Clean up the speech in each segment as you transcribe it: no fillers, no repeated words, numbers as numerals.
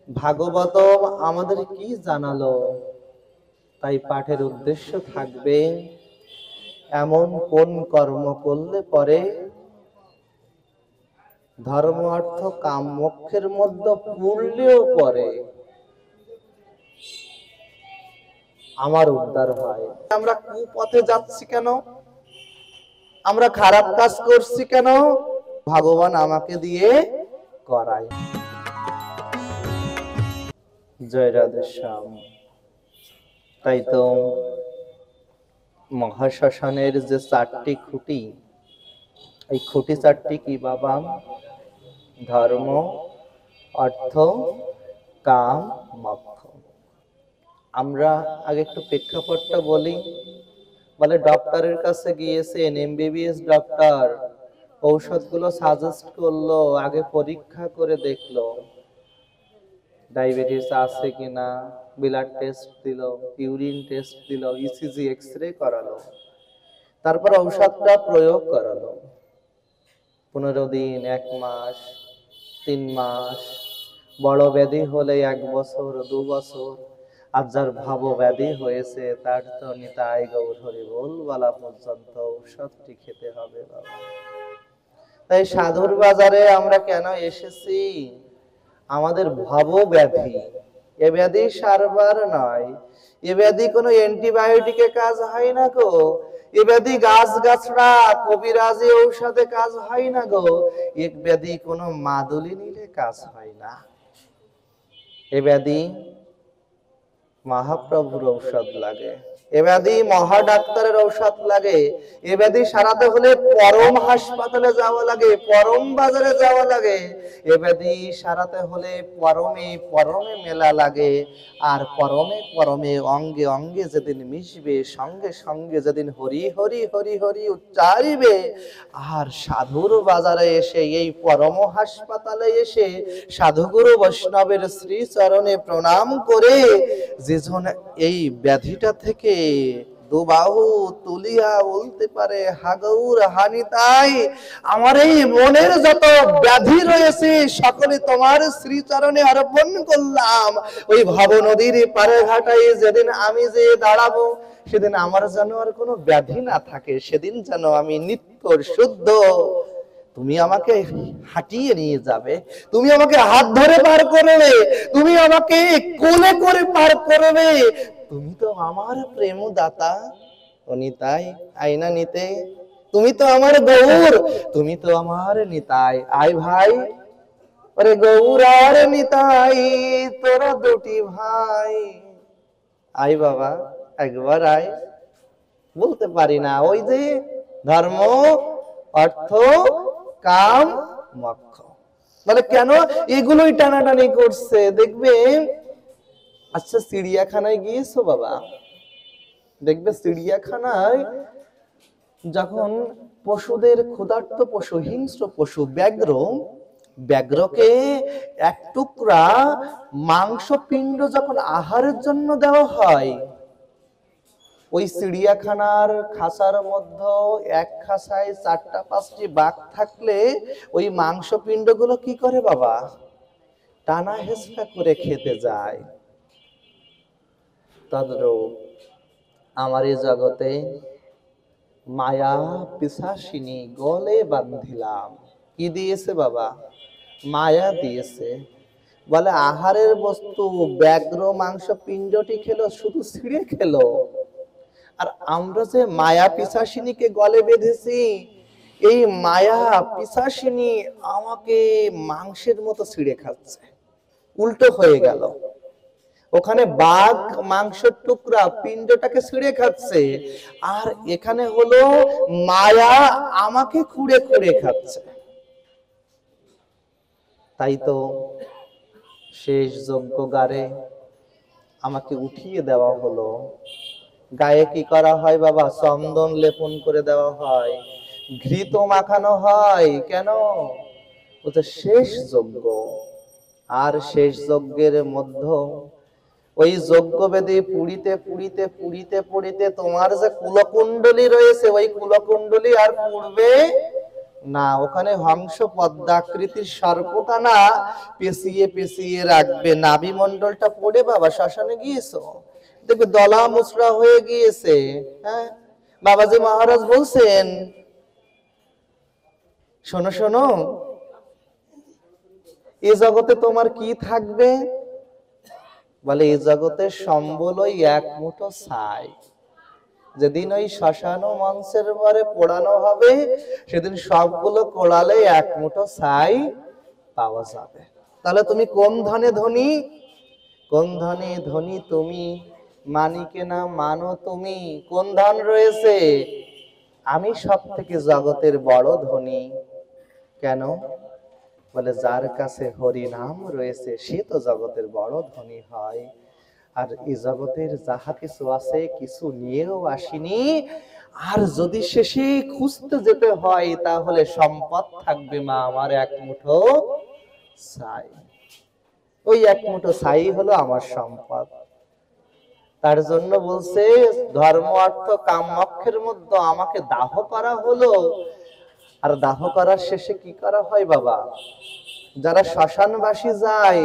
ভাগবতম আমাদের কি জানালো? তাই পাঠের উদ্দেশ্য থাকবে এমন কোন কর্ম করলে পরে ধর্ম অর্থ কাম মোক্ষের মধ্যে পড়লেও পরে আমার উদ্ধার হয়। আমরা কুপথে যাচ্ছি কেন? আমরা খারাপ কাজ করছি কেন? ভগবান আমাকে দিয়ে করায়। জয় রাধে শ্যাম। তাই তো মহাশ্মশানের যে চারটি খুঁটি, এই খুঁটি চারটি কি বাবা? ধর্ম, অর্থ, কাম, মোক্ষ। আমরা আগে একটু প্রেক্ষাপটটা বলি। বলে ডক্টরের কাছে গিয়েছেন, এমবিবিএস ডক্টর, ঔষধগুলো সাজেস্ট করলো, আগে পরীক্ষা করে দেখলো ডায়াবেটিস আছে কিনা, ব্লাড টেস্ট দিল, ইউরিন টেস্ট দিল, ইসিজি এক্সরে করালো, তারপর ঔষধটা প্রয়োগ করালো। 15 দিন, 1 মাস, 3 মাস, বড় ব্যাধি হলে 1 বছর, 2 বছর, আর যার ভাব ব্যাধি হয়েছে তার তো নিতাই গৌর হরি বল বলা পর্যন্ত ঔষধটি খেতে হবে বাবা। তাই সাধুর বাজারে আমরা কেন এসেছি? আমাদের ভাব ব্যাধি, এ ব্যাধি সারবার নয়। এ ব্যাধি কোনো অ্যান্টিবায়োটিকে কাজ হয় না গো। এ ব্যাধি গাছ গাছড়া কবিরাজি ঔষধে কাজ হয় না গো। এক ব্যাধি কোনো মাদুলি নিলে কাজ হয় না। এ ব্যাধি মহাপ্রভুর ঔষধ লাগে, এ ব্যাধি মহা ডাক্তারের ঔষধ লাগে। এ ব্যাধি সারাতে হলে পরম হাসপাতালে যাওয়া লাগে, পরম বাজারে যাওয়া লাগে। এ ব্যাধি সারাতে হলে পরমে পরমে মেলা লাগে। আর পরমে পরমে অঙ্গে অঙ্গে যেদিন মিশবে, সঙ্গে সঙ্গে যেদিন হরি হরি হরি হরি উচ্চারিবে, আর সাধুর বাজারে এসে, এই পরম হাসপাতালে এসে সাধুগুরু বৈষ্ণবের শ্রী চরণে প্রণাম করে যেজন এই ব্যাধিটা থেকে দুবাহু তুলিয়া বলতে পারে, হাগৌর হানিতাই, আমার এই মনের যত ব্যাধি রয়েছে সকলে তোমার শ্রীচরণে অর্পণ করলাম। ওই ভব নদীর পারে ঘাটায় যেদিন আমি যে দাঁড়াবো, সেদিন আমার যেন আর কোনো ব্যাধি না থাকে, সেদিন যেন আমি নিত্য শুদ্ধ। তুমি আমাকে হাঁটিয়ে নিয়ে যাবে, তুমি আমাকে হাত ধরে পার করবে, তুমি আমাকে কোলে করে পার করবে। তুমি তো আমার প্রেম দাতা, অনিতাই আয়না নিতে, তুমি তো আমার গৌর, তুমি তো আমার নিতাই। আয় ভাই, ওরে গৌর আর নিতাই তোরা দুটি ভাই, আয় বাবা একবার আয়। বলতে পারি না, ওই যে ধর্ম, অর্থ, কাম, মোক্ষ। মানে কেন এগুলোই টানাটানি করছে দেখবে। আচ্ছা চিড়িয়াখানায় গিয়েছো বাবা? দেখবে চিড়িয়াখানায় যখন পশুদের, ক্ষুধার্ত পশু, হিংস্র পশু, ব্যাঘ্রকে এক টুকরা মাংস পিণ্ড যখন আহারের জন্য দেওয়া হয়, ওই চিড়িয়াখানার খাঁচার মধ্যে এক খাঁচায় 4টা-5টি বাঘ থাকলে ওই মাংস পিণ্ডগুলো কি করে বাবা? টানা হেঁচড়া করে খেতে যায়। তদ্রূপ আমার এই জগতে মায়া পিশাচিনী গলে বান্ধিলাম। কি দিয়েছে বাবা? মায়া দিয়েছে। বলে আহারের বস্তু ব্যাঘ্র মাংস পিণ্ডটি খেলো, শুধু ছিঁড়ে খেলো। আর আমরা যে মায়া পিশাচিনীকে গলে বেঁধেছি, এই মায়া পিশাচিনী আমাকে মাংসের মতো ছিঁড়ে খাচ্ছে। উল্টো হয়ে গেল, ওখানে বাঘ মাংসের টুকরা পিণ্ডটাকে ছিঁড়ে খাচ্ছে, আর এখানে হলো মায়া আমাকে খুঁড়ে খুঁড়ে খাচ্ছে। তাই তো শেষ যজ্ঞগারে আমাকে উঠিয়ে দেওয়া হলো। গায়ে কি করা হয় বাবা? চন্দন লেপন করে দেওয়া হয়, ঘৃত মাখানো হয়। কেন? বলছে শেষ যজ্ঞ। আর শেষ যজ্ঞের মধ্যে ওই যজ্ঞবেদী পুড়িতে পুড়িতে পুড়িতে পুড়িতে তোমার যে কুলকুণ্ডলী রয়েছে, ওই কুলকুণ্ডলী আর পুড়বে না, ওখানে হংস পদ্মাকৃতির সর্পখানা পেঁচিয়ে পেঁচিয়ে রাখবে। নাভি মন্ডলটা পড়ে বাবা শ্মশানে গিয়েছো, দেখবে দলা মুচড়া হয়ে গিয়েছে। হ্যাঁ, বাবাজি মহারাজ বলছেন, শোনো শোনো, এ জগতে তোমার কি থাকবে? বলে এই জগতের সম্বল ওই এক মুঠো ছাই। যেদিন ওই শ্মশান মঞ্চের পরে পোড়ানো হবে, সেদিন সবগুলো কোড়ালে এক মুঠো ছাই পাওয়া যাবে। তাহলে তুমি কোন ধনে ধনী? কোন ধনে ধনী তুমি? মানিকে না মানো তুমি? কোন ধন রয়েছে? আমি সব থেকে জগতের বড় ধনী। কেন? বলে যার কাছে হরি নাম রয়েছে সে তো জগতের বড় ধনী হয়। আর এই জগতের যাহা কিছু আছে কিছু নিয়েও আসিনি। আর যদি শেষে খুঁজতে যেতে হয় তাহলে সম্পদ থাকবে মা আমার এক মুঠো ছাই। ওই এক মুঠো ছাই হলো আমার সম্পদ। তার জন্য বলছে ধর্ম অর্থ কাম মোক্ষের মধ্যে আমাকে দাহ করা হলো। আর দাহ করার শেষে কি করা হয় বাবা? যারা শ্মশানবাসী যায়,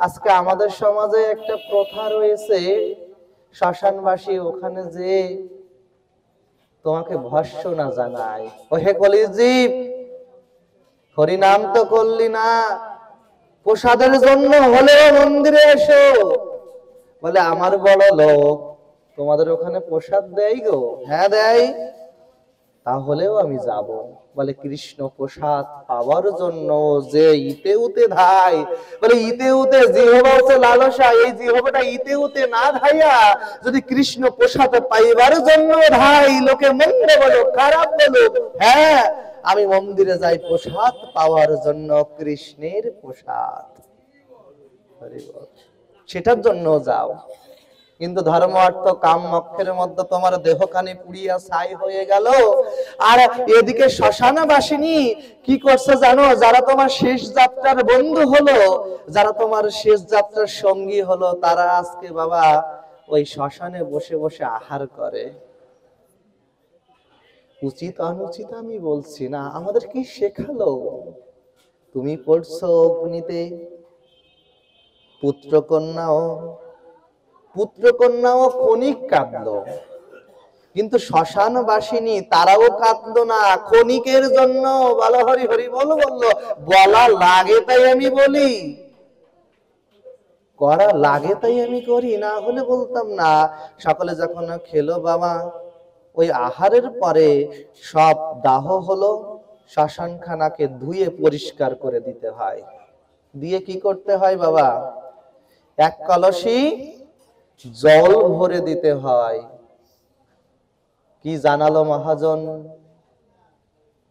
আজকে আমাদের সমাজে একটা প্রথা রয়েছে, শ্মশানবাসী ওখানে যে তোমাকে ভর্ৎসনা জানায়, ও হে কলিজীব, হরিনাম তো করলি না, প্রসাদের জন্য হলেও মন্দিরে এসো। বলে আমার বড় লোক, তোমাদের ওখানে প্রসাদ দেয় গো? হ্যাঁ দেয়। তাহলেও আমি যাব। বলে কৃষ্ণ প্রসাদ পাওয়ার জন্য যে ইতে উতে ধায়, বলে ইতে উতে জিহ্বা হচ্ছে লালসা, এই জিহ্বাটা ইতে উতে না ধাইয়া যদি কৃষ্ণ প্রসাদ পাইবার জন্য ধাই, লোকে মন্দ বলুক খারাপ বলুক, হ্যাঁ আমি মন্দিরে যাই প্রসাদ পাওয়ার জন্য, কৃষ্ণের প্রসাদ, সেটার জন্য যাও। কিন্তু ধর্ম অর্থ কাম মোক্ষের মধ্যে তোমার দেহখানি পুড়িয়া ছাই হয়ে গেল। আর এদিকে শ্মশানবাসিনী কি করছে জানো? যারা তোমার শেষ যাত্রার বন্ধু হলো, যারা তোমার শেষ যাত্রার সঙ্গী হলো, তারা আজকে বাবা ওই শ্মশানে বসে বসে আহার করে। উচিত অনুচিত আমি বলছি না, আমাদের কি শেখালো? তুমি পড়ছো অগ্নিতে, পুত্রকন্যাও ক্ষণিক কাঁদলো, কিন্তু শ্মশানবাসিনী তারাও কাঁদলো না ক্ষণিকের জন্য। বলো হরি হরি বল, বললো বলা লাগে তাই আমি বলি, করা লাগে তাই আমি করি, না হলে বলতাম না। সকলে যখন খেলো বাবা, ওই আহারের পরে সব দাহ হলো, শ্মশানখানাকে ধুয়ে পরিষ্কার করে দিতে হয়। দিয়ে কি করতে হয় বাবা? এক কলসি জল ভরে দিতে হয়। কি জানালো মহাজন?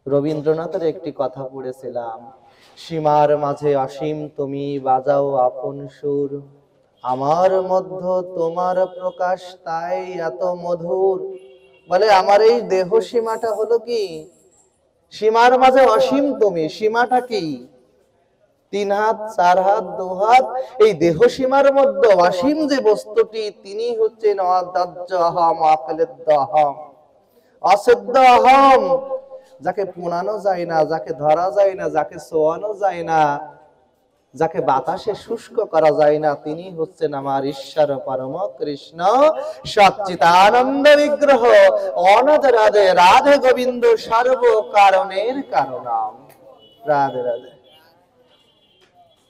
রবীন্দ্রনাথের একটি কথা পড়েছিলাম, সীমার মাঝে অসীম তুমি বাজাও আপন সুর, আমার মধ্য তোমার প্রকাশ তাই এত মধুর। বলে আমার এই দেহ সীমাটা হলো কি? সীমার মাঝে অসীম তুমি, সীমাটা কি? 3 হাত 4 হাত 2 হাত, এই দেহ সীমার মধ্যে অসীম যে বস্তুটি, তিনি হচ্ছেন অদাহ্য অহম, অকলেদ্য অহম, অসেদ্য অহম, যাকে পুনানো যায় না, যাকে ধরা যায় না, যাকে ছোঁয়ানো যায় না, যাকে বাতাসে শুষ্ক করা যায় না, তিনি হচ্ছেন আমার ঈশ্বর পরম কৃষ্ণ সচ্চিদানন্দ বিগ্রহ, অনাথ রাধে রাধে গোবিন্দ সর্ব কারণের কারণম। রাধে রাধে।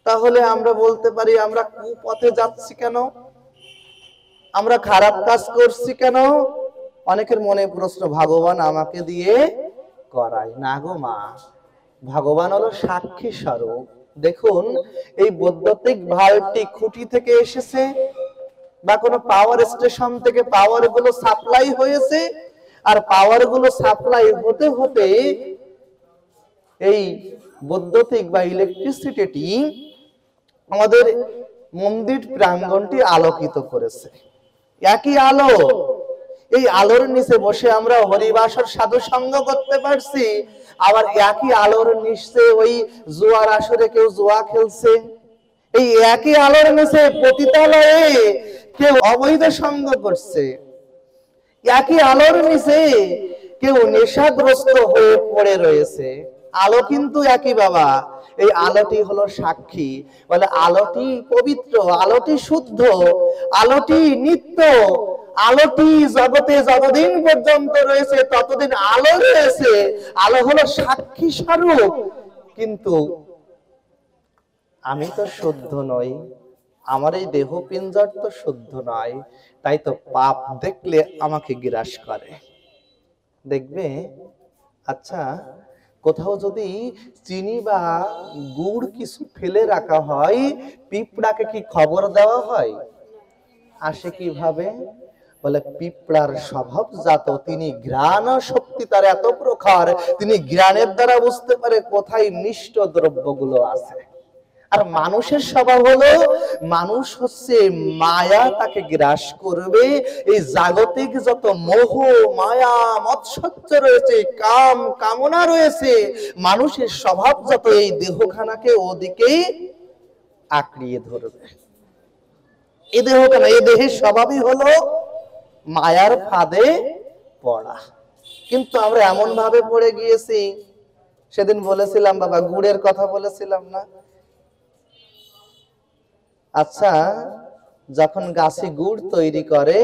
তাহলে আমরা বলতে পারি আমরা কুপথে যাচ্ছি কেন? আমরা খারাপ কাজ করছি কেন? অনেকের মনে প্রশ্ন, ভগবান আমাকে দিয়ে করায় না গো মা, ভগবান হলো সাক্ষী স্বরূপ। দেখুন এই বৈদ্যুতিক ভাল্বটি খুঁটি থেকে এসেছে বা কোনো পাওয়ার স্টেশন থেকে পাওয়ার গুলো সাপ্লাই হয়েছে, আর পাওয়ার গুলো সাপ্লাই হতে হতে এই বৈদ্যুতিক বা ইলেকট্রিসিটি আমাদের মন্দির প্রাঙ্গণটি আলোকিত করেছে। একই আলো, এই আলোর নিচে বসে আমরা হরিবাসর সাধু সঙ্গ করতে পারছি, আবার একই আলোর নিচে ওই জুয়ার আসরে কেউ জুয়া খেলছে। এই একই আলোর নিচে পতিতালয়ে কেউ অবৈধ সঙ্গ করছে। একই আলোর নিচে কেউ নেশাগ্রস্ত হয়ে পড়ে রয়েছে। আলো কিন্তু একই বাবা। এই আলোটি হলো সাক্ষী, বলে আলোটি পবিত্র, আলোটি শুদ্ধ, আলোটি নিত্য, আলোটি জগতে যতদিন পর্যন্ত রয়েছে ততদিন আলো রয়েছে। আলো হলো সাক্ষী স্বরূপ। কিন্তু আমি তো শুদ্ধ নই, আমার এই দেহ পিঞ্জর তো শুদ্ধ নয়, তাই তো পাপ দেখলে আমাকে গ্রাস করে। দেখবে, আচ্ছা কোথাও যদি চিনি বা গুড় কিছু ফেলে রাখা হয়, পিঁপড়াকে কি খবর দেওয়া হয়? আসে কিভাবে? বলে পিঁপড়ার স্বভাবজাত, তিনি ঘ্রাণ শক্তি তার এত প্রখর, তিনি ঘ্রাণের দ্বারা বুঝতে পারে কোথায় মিষ্ট দ্রব্যগুলো আছে। আর মানুষের স্বভাব হলো, মানুষ হচ্ছে মায়া তাকে গ্রাস করবে। এই জাগতিক যত মোহ মায়া মৎসর্য রয়েছে, কাম কামনা রয়েছে, মানুষের স্বভাব যত এই দেহখানাকে ওদিকেই আঁকড়িয়ে ধরবে। এই দেহখানা, এই দেহের স্বভাবই হলো মায়ার ফাঁদে পড়া। কিন্তু আমরা এমন ভাবে পড়ে গিয়েছি, সেদিন বলেছিলাম বাবা গুড়ের কথা বলেছিলাম না? আচ্ছা, যখন গাছে গুড় তৈরি করে,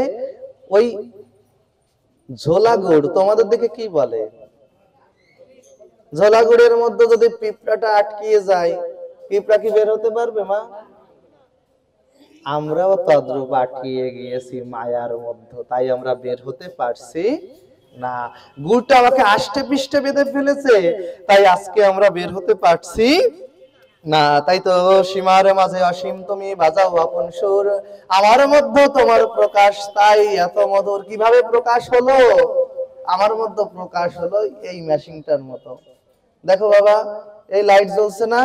ওই ঝোলা গুড় তোমাদের দিকে কি বলে? ঝোলা গুড়ের মধ্যে যদি পিঁপড়াটা আটকিয়ে যায়, পিঁপড়া কি বের হতে পারবে মা? আমরাও তদ্রূপ আটকিয়ে গিয়েছি মায়ার মধ্যে, তাই আমরা বের হতে পারছি না। গুড়টা আমাকে আষ্টে পৃষ্ঠে বেঁধে ফেলেছে, তাই আজকে আমরা বের হতে পারছি না। তাই তো সীমার মাঝে অসীম তুমি বাজাও আপন সুর, আমার মধ্যে তোমার প্রকাশ তাই এত মধুর। কিভাবে প্রকাশ হলো? আমার মধ্যে প্রকাশ হলো এই মেশিনটার মতো। দেখো বাবা, এই লাইট জ্বলছে না?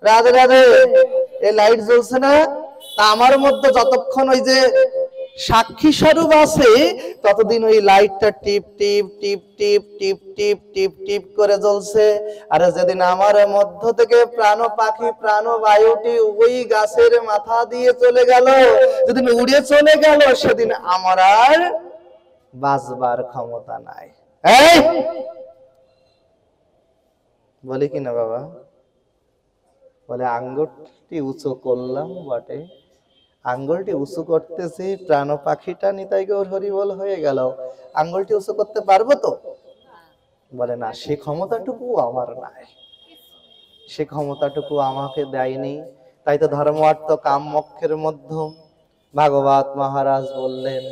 রাধে রাধে। এই লাইট জ্বলছে না? তা আমার মধ্যে যতক্ষণ ওই যে সাক্ষী স্বরূপ আছে, ততদিন ওই লাইটটা টিপ টিপ টিপ টিপ টিপ টিপ টিপ টিপ করে জ্বলছে। আর যেদিন আমার মধ্য থেকে প্রাণ পাখি প্রাণ বায়ুটি ওই গাছের মাথা দিয়ে চলে গেল, যেদিন উড়ে চলে গেল, সেদিন আমার আর বাঁচবার ক্ষমতা নাই। এই বলে কিনা বাবা? বলে আঙ্গুলটি উঁচু করলাম বটে, আঙ্গুলটি উঁচু করতেছি, প্রাণ পাখিটা নিতাই গৌর হরিবল হয়ে গেল, আঙ্গুলটি উঁচু করতে পারবো তো? বলে না, সে ক্ষমতাটুকু আমার নাই, সে ক্ষমতাটুকু আমাকে দেয়নি। তাই তো ধর্ম অর্থ কাম মোক্ষের মধ্যে ভাগবত মহারাজ বললেন,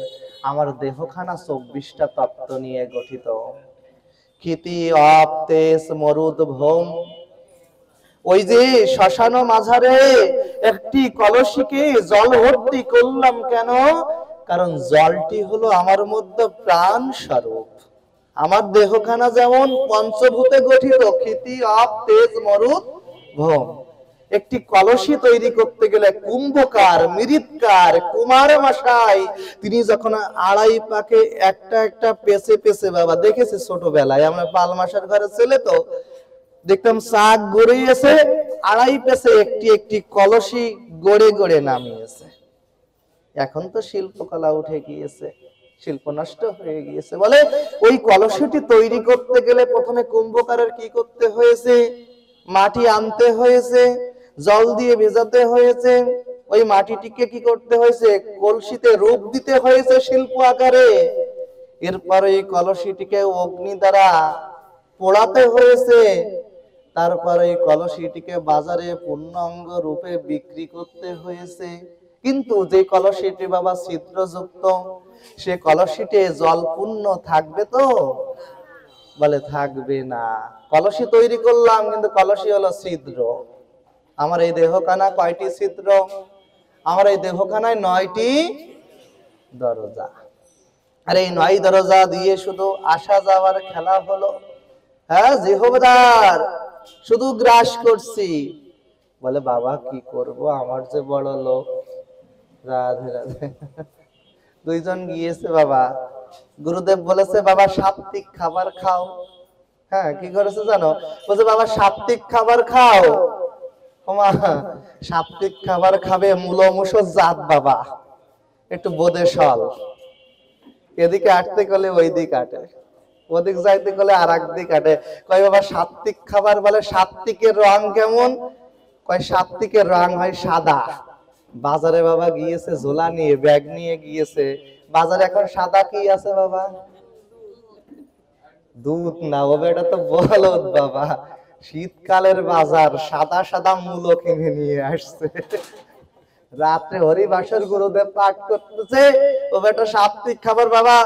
আমার দেহখানা 24টা তত্ত্ব নিয়ে গঠিত। ক্ষিতি অপ তেজ মরুদ ভৌম। ওই যে শ্মশান মাঝারে একটি কলসিকে জল ভর্তি করলাম কেন? কারণ জলটি হলো আমার মধ্যে প্রাণ স্বরূপ। আমার দেহখানা যেমন পঞ্চভূতে গঠিত, ক্ষিতি অপ তেজ মরুদ ভৌম। একটি কলসি তৈরি করতে গেলে কুম্ভকার মৃৎকার কুমার মশাই তিনি যখন আড়াই পাকে একটা একটা পেছে পেছে, বাবা দেখেছি ছোটবেলায়, আমরা পালমাসার ঘরে ছেলে তো দেখতাম, শাক গড়িয়েছে, আড়াই পেছে একটি একটি কলসি গড়ে গড়ে নামিয়েছে। এখন তো শিল্পকলা উঠে গিয়েছে, শিল্প নষ্ট হয়ে গিয়েছে। বলে ওই কলসিটি তৈরি করতে গেলে প্রথমে কুম্ভকারের কি করতে হয়েছে? মাটি আনতে হয়েছে, জল দিয়ে ভেজাতে হয়েছে, ওই মাটিটিকে কি করতে হয়েছে? কলসিতে রূপ দিতে হয়েছে শিল্প আকারে। এরপর এই কলসিটিকে অগ্নি দ্বারা পোড়াতে হয়েছে, তারপরে এই কলসিটিকে বাজারে পূর্ণাঙ্গ রূপে বিক্রি করতে হয়েছে। কিন্তু যে কলসিটি বাবা ছিদ্রযুক্ত, সে কলসিতে জল পূর্ণ থাকবে তো? বলে থাকবে না। কলসি তৈরি করলাম, কিন্তু কলসি হলো ছিদ্র। আমার এই দেহখানা কয়টি ছিদ্র? আমার এই দেহখানায় 9টি দরজা। আর এই 9 দরজা দিয়ে শুধু আসা যাওয়ার খেলা হলো। হ্যাঁ, জিহ্বার শুধু গ্রাস করছি। বলে বাবা কি করব, আমার যে বড় লোক। রাধে রাধে। দুইজন গিয়েছে বাবা, গুরুদেব বলেছে বাবা সাত্বিক খাবার খাও। হ্যাঁ, কি করেছে জানো? বলছে বাবা সাত্বিক খাবার খাও। ওমা, সাত্বিক খাবার খাবে মূলমূসো জাত বাবা, একটু বোধে সল, এদিকে আটতে গেলে ওই দিক আটে। ওদিক যাইতে গেলে আর একদিক হাঁটে। কয় বাবা সাত্বিক খাবার বলে, সাত্বিকের রং কেমন? কয় সাত্বিকের রং হয় সাদা। বাজারে বাবা গিয়েছে ঝোলা নিয়ে, ব্যাগ নিয়ে গিয়েছে বাজারে, এখন সাদা কি আছে বাবা? দুধ না বাবা, এটা তো বলদ বাবা। শীতকালের বাজার, সাদা সাদা মূলো কিনে নিয়ে আসছে। রাত্রে হরিবাসর গুরুদেব পাঠ করতেছে, ও বেটা সাত্বিক খাবার বাবা,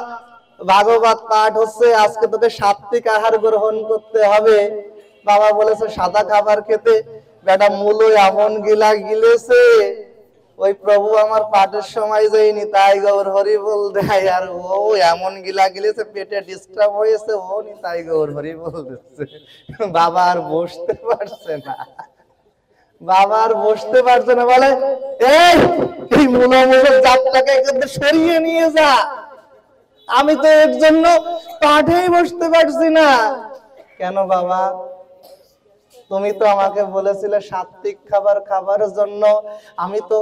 ভাগবত পাঠ হচ্ছে, আজকে তোকে সাত্বিক আহার গ্রহণ করতে হবে। বাবা বলেছে সাদা খাবার খেতে, বেটা মূলো এমন গিলা গিলেছে, ওই প্রভু আমার পাঠের সময় যায়নি তাই গৌর হরি বল দেয়, আর ও এমন গিলা গিলেছে পেটে ডিস্টার্ব হয়েছে, ও নি তাই গৌর হরি বল দিচ্ছে। বাবা আর বসতে পারছে না, বাবা আর বসতে পারছে না, বলে এই মূল জাতটাকে সরিয়ে নিয়ে যা, আমি তো এর জন্য পাঠেই বসতে পারছি না। কেন বাবা? তুমি তো আমাকে বলেছিলে সাত্বিক খাবার খাবার জন্য, আমি তো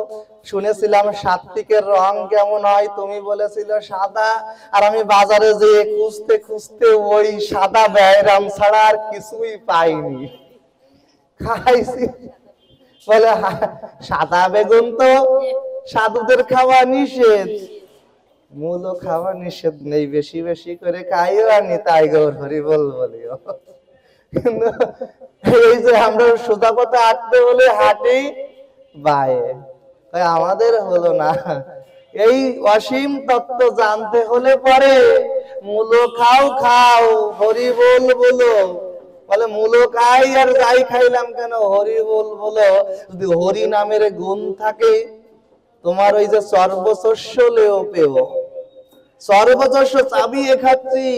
শুনেছিলাম সাত্বিকের রং কেমন হয়, তুমি বলেছিলে সাদা, আর আমি বাজারে যেয়ে খুঁজতে খুঁজতে ওই সাদা ব্যায়াম ছাড়া আর কিছুই পাইনি, খাইছি। বলে সাদা বেগুন তো সাধুদের খাওয়া নিষেধ, মূলো খাওয়া নিষেধ নেই, বেশি বেশি করে খাইও আর নি তাই গৌর হরি বল বলিও। কিন্তু এই যে আমরা সোজা পথে হাঁটতে বলে হাঁটি বায়ে, আমাদের হলো না। এই অসীম তত্ত্ব জানতে হলে পরে মূলো খাও খাও, হরি বল বলো। বলে মূলো খাই আর যাই খাইলাম কেন, হরি বল বলো। যদি হরি নামের গুণ থাকে, তোমার ওই যে সর্বশস্য লেও পেও, সর্বশস্য চাবিয়ে খাচ্ছি,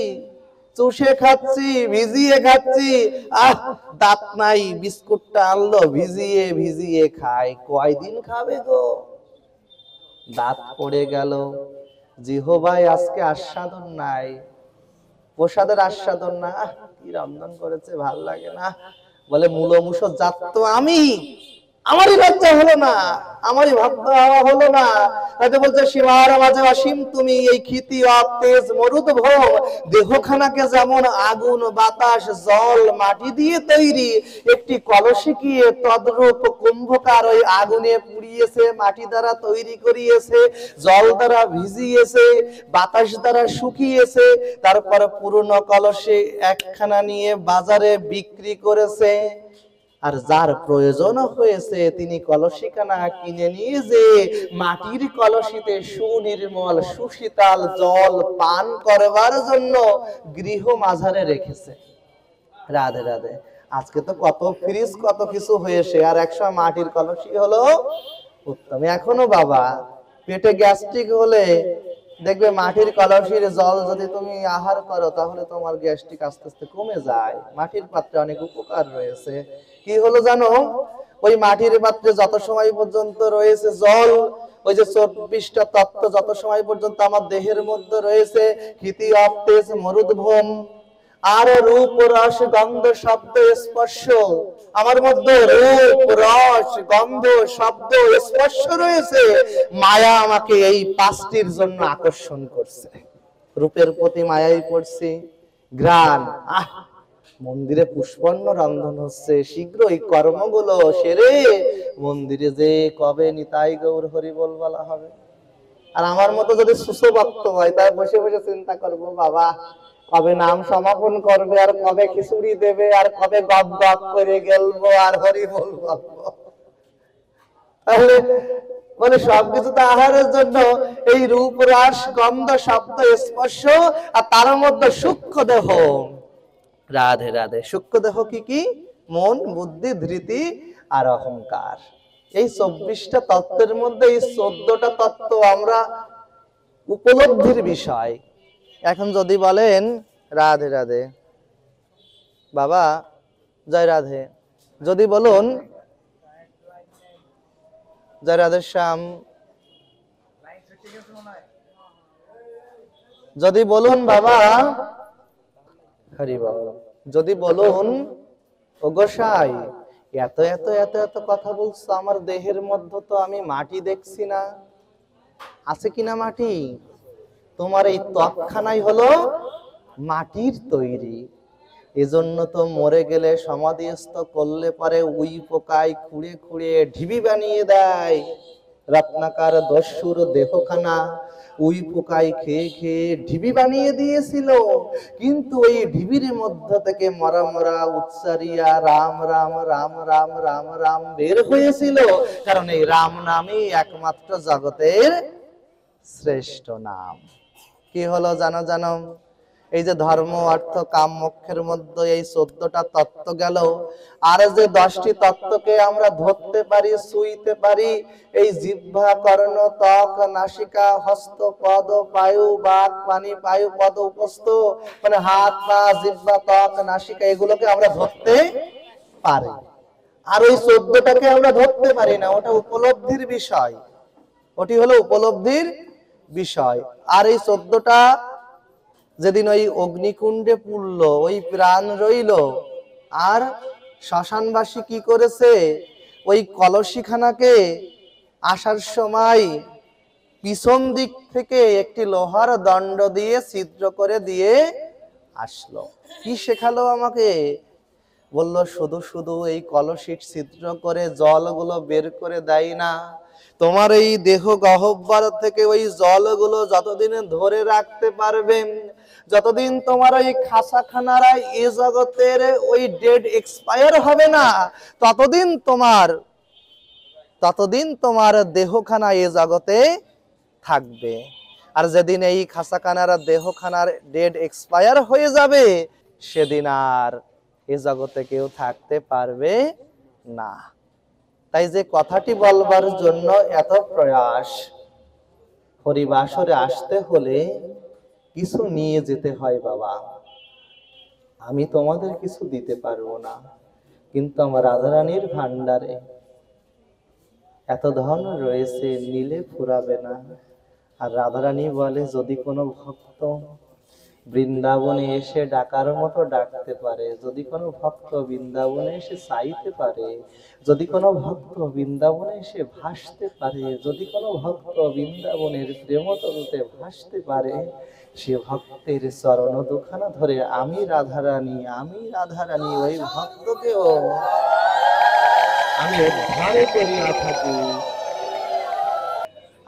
চুষে খাচ্ছি, ভিজিয়ে খাচ্ছি, দাঁত নাই, বিস্কুটটা আনলো ভিজিয়ে ভিজিয়ে খাই, কয়দিন খাবে গো? দাঁত পড়ে গেল, জিহ্বায় আজকে আস্বাদন নাই, প্রসাদের আস্বাদন না, কি রন্ধন করেছে ভাল লাগে না। বলে মূল মুসো জাত তো আমি, আমারই লজ্জা হলো না, আমারই ভাবতে হলো না। তাতে বলছে সীমার মাঝে অসীম তুমি, এই ক্ষিতি তেজ মরুদ ভোগ, দেহখানাকে যেমন আগুন বাতাস জল মাটি দিয়ে তৈরি, একটি কলসিকে তদ্রূপ কুম্ভকার ওই আগুনে পুড়িয়েছে, মাটি দ্বারা তৈরি করিয়েছে, জল দ্বারা ভিজিয়েছে, বাতাস দ্বারা শুকিয়েছে, তারপর পুরনো কলসে একখানা নিয়ে বাজারে বিক্রি করেছে। আর যার প্রয়োজন হয়েছে তিনি কলসিখানা কিনে নিয়ে যে মাটির কলসিতে সুনির্মল সুশীতল জল পান করবার জন্য গৃহ মাঝারে রেখেছে। রাধে রাধে। আজকে তো কত ফ্রিজ কত কিছু হয়েছে, আর একসময় মাটির কলসি হলো উত্তম। এখনো বাবা পেটে গ্যাস্ট্রিক হলে দেখবে মাটির কলসির জল যদি তুমি আহার করো তাহলে তোমার গ্যাস্ট্রিক আস্তে আস্তে কমে যায়। মাটির পাত্রে অনেক উপকার রয়েছে। কি হলো জানো, ওই মাটির পাত্রে যত সময় পর্যন্ত রয়েছে জল, ওই যে 24টা তত্ত্ব যত সময় পর্যন্ত আমার দেহের মধ্যে রয়েছে, ক্ষিতি তেজ মরুদ্ভূম আর রূপ রস গন্ধ শব্দ স্পর্শ, আমার মধ্যে রূপ রস গন্ধ শব্দ স্পর্শ রয়েছে। মায়া আমাকে এই পাঁচটির জন্য আকর্ষণ করছে। রূপের প্রতি মায়াই পড়ছি, ঘ্রাণ, মন্দিরে পুষ্পন্ন রন্ধন হচ্ছে, শীঘ্রই কর্মগুলো সেরে মন্দিরে যে কবে নিতাই গৌর হরি বল বলা হবে। আর আমার মতো যদি সুসভক্ত হয় তাই বসে বসে চিন্তা করবো, বাবা কবে নাম সমাপন করবে, আর কবে খিচুড়ি দেবে, আর কবে গপ গপ করে গেলবো আর হরি বল বলবো। তাহলে মানে সবকিছু তো আহারের জন্য, এই রূপ রস গন্ধ শব্দ স্পর্শ, আর তার মধ্যে সূক্ষ্ম দেহ। রাধে রাধে। সূক্ষ্ম দেহ কি কি? মন, বুদ্ধি, ধৃতি আর অহংকার। এই 24টা তত্ত্বের মধ্যে এই 14টা তত্ত্ব আমরা উপলব্ধির বিষয়। এখন যদি বলেন রাধে রাধে বাবা, জয় রাধে, যদি বলুন জয় রাধে শ্যাম, যদি বলুন বাবা হরি বল, যদি বলুন ও গোসাই এত এত এত এত কথা বলছো, আমার দেহের মধ্যে তো আমি মাটি দেখছি না, আছে কিনা মাটি? তোমার এই ত্বকখানাই হলো মাটির তৈরি। এজন্য তো মরে গেলে সমাধিস্থ করলে পরে উই পোকায় খুঁড়ে খুঁড়ে ঢিবি বানিয়ে দেয়। রত্নাকার দস্যুর দেহখানা উই পোকায় খেয়ে খেয়ে ঢিবি বানিয়ে দিয়েছিল, কিন্তু ওই ঢিবির মধ্য থেকে মরা মরা উচ্চারিয়া রাম রাম রাম রাম রাম রাম বের হয়েছিল, কারণ এই রাম নামই একমাত্র জগতের শ্রেষ্ঠ নাম। কি হলো জানো জানো? এই যে ধর্ম অর্থ কাম মোক্ষের মধ্যে এই 14টা তত্ত্ব গেল, আর যে 10টি তত্ত্বকে আমরা ধরতে পারি, ছুঁইতে পারি, এই জিহ্বা কর্ণ ত্বক নাসিকা হস্ত পদ পায়ু বাক পানি পায়ু পদ উপস্থ, মানে হাত পা জিহ্বা ত্বক নাসিকা, এগুলোকে আমরা ধরতে পারি। আর ওই 14টাকে আমরা ধরতে পারি না, ওটা উপলব্ধির বিষয়, ওটি হলো উপলব্ধির বিষয়। আর এই 14টা যেদিন ওই অগ্নিকুণ্ডে পুড়লো, ওই প্রাণ রইল, আর শ্মশানবাসী কি করেছে, ওই কলসিখানাকে আসার সময় পিছন দিক থেকে একটি লোহার দণ্ড দিয়ে ছিদ্র করে দিয়ে আসলো। কি শেখালো আমাকে? বলল শুধু শুধু এই কলসির ছিদ্র করে জলগুলো বের করে দেয় না, তোমার এই দেহ গহ্বর থেকে ওই জলগুলো যতদিন ধরে রাখতে পারবেন, যতদিন তোমার ওই খাসাখানারা এ জগতের ওই ডেট এক্সপায়ার হবে না, ততদিন তোমার দেহখানা এ জগতে থাকবে। আর যেদিন এই খাসাখানার দেহখানার ডেট এক্সপায়ার হয়ে যাবে, সেদিন আর এ জগতে কেউ থাকতে পারবে না। তাই যে কথাটি বলবার জন্য এত প্রয়াস, হরিবাসরে আসতে হলে কিছু নিয়ে যেতে হয় বাবা। আমি তোমাদের কিছু দিতে পারবো না, কিন্তু আমার রাধারানীর ভান্ডারে এত ধন রয়েছে, নিলে ফুরাবে না। আর রাধারানী বলে, যদি কোনো ভক্ত বৃন্দাবনে এসে ডাকার মতো ডাকতে পারে, যদি কোনো ভক্ত বৃন্দাবনে এসে চাইতে পারে, যদি কোনো ভক্ত বৃন্দাবনে এসে ভাসতে পারে, যদি কোনো ভক্ত বৃন্দাবনের প্রেমতরুতে ভাসতে পারে, সে ভক্তের চরণ দুখানা ধরে আমি রাধারানী ওই ভক্তকেও আমি উদ্ধার করিয়া থাকি।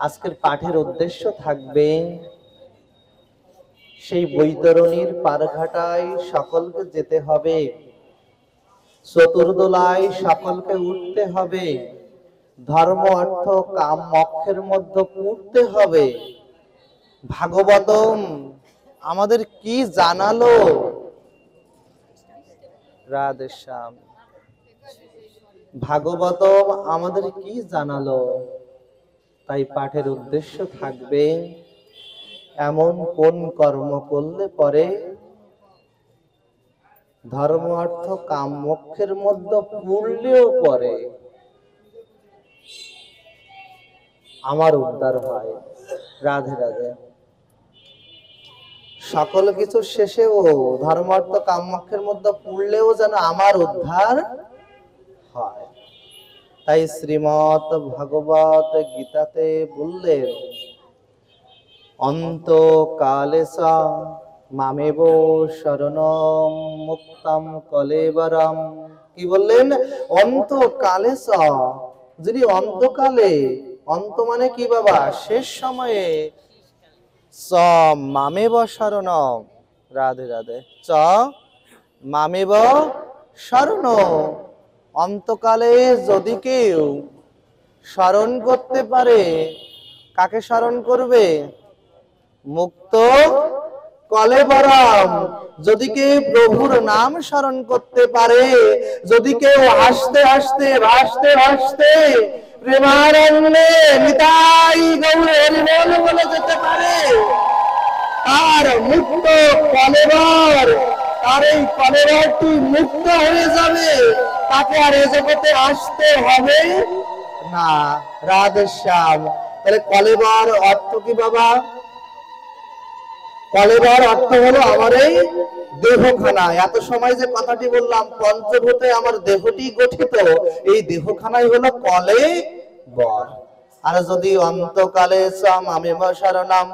আজকের পাঠের উদ্দেশ্য থাকবে, সেই বৈতরণীর পারঘাটায় সকলকে যেতে হবে, চতুর্দোলায় সকলকে উঠতে হবে, ধর্ম অর্থ কাম মোক্ষের মধ্যে পড়তে হবে। ভাগবতম আমাদের কি জানালো? রাধেশ্যাম, ভাগবতম আমাদের কি জানালো? তাই পাঠের উদ্দেশ্য থাকবে, এমন কোন কর্ম করলে পরে ধর্ম অর্থ কাম মোক্ষের মধ্যে পড়লেও পরে আমার উদ্ধার হয়। রাধে রাধে। সকল কিছু শেষেও ধর্ম অর্থ কাম মোক্ষের মধ্যে পড়লেও যেন আমার উদ্ধার হয়। তাই শ্রীমৎ ভাগবত গীতাতে বললেন, অন্তকালে মামেব শরণম মুক্তম কলেবরম। কি বললেন? অন্তকালে, যদি অন্তকালে, অন্ত মানে কি বাবা? শেষ সময়ে, মামেব শরণম, রাধে রাধে, মামেব শরণ, অন্তকালে যদি কেউ স্মরণ করতে পারে, কাকে স্মরণ করবে? মুক্ত কলেবরম। যদি কেউ প্রভুর নাম স্মরণ করতে পারে, যদি কেউ হাসতে হাসতে ভাসতে ভাসতে প্রেমানন্দে নিতাই গৌর হরি বল বলে যেতে পারে, তার মুক্ত কলেবর, তার এই কলেবরটি মুক্ত হয়ে যাবে, তাকে আর এ জগতে আসতে হবে না। রাধেশ্যাম। তাহলে কলেবর অর্থ কি বাবা? কলেবর অর্থ হলো আমার এই দেহখানা। এত সময় যে কথাটি বললাম, পঞ্চভূতে আমার দেহটি গঠিত, এই দেহখানাই হলো কলেবর। আর যদি অন্তকালে মামেব শরণম,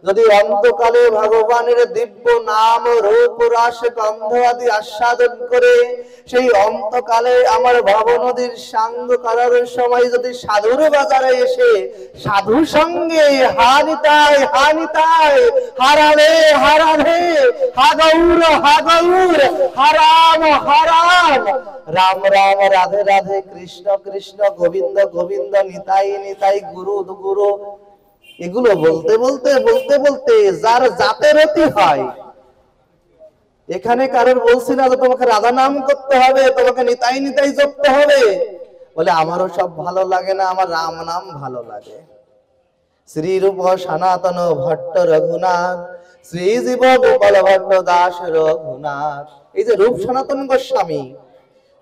যদি অন্তকালে ভগবানের দিব্য নাম রূপ রস গন্ধ আদি আস্বাদন করে সেই অন্তকালে আমার ভব নদীর সাঙ্গ করার সময় যদি সাধুর বাজারে এসে সাধু সঙ্গে হানিতায় হানিতায় হারালে হারালে হাগৌর হাগৌর হারাম হারাম রাম রাম রাধে রাধে কৃষ্ণ কৃষ্ণ গোবিন্দ গোবিন্দ নিতাই নিতাই গুরু গুরু এগুলো বলতে বলতে বলতে বলতে যার জাতের অতি হয়। এখানে কারোর বলছি না যে তোমাকে রাধা নাম করতে হবে, তোমাকে নিতাই নিতাই জপতে হবে। বলে আমারও সব ভালো লাগে না, আমার রাম নাম ভালো লাগে। শ্রী রূপ সনাতন ভট্ট রঘুনাথ, শ্রী জীব গোপাল ভট্ট দাস রঘুনাথ, এই যে রূপ সনাতন গোস্বামী,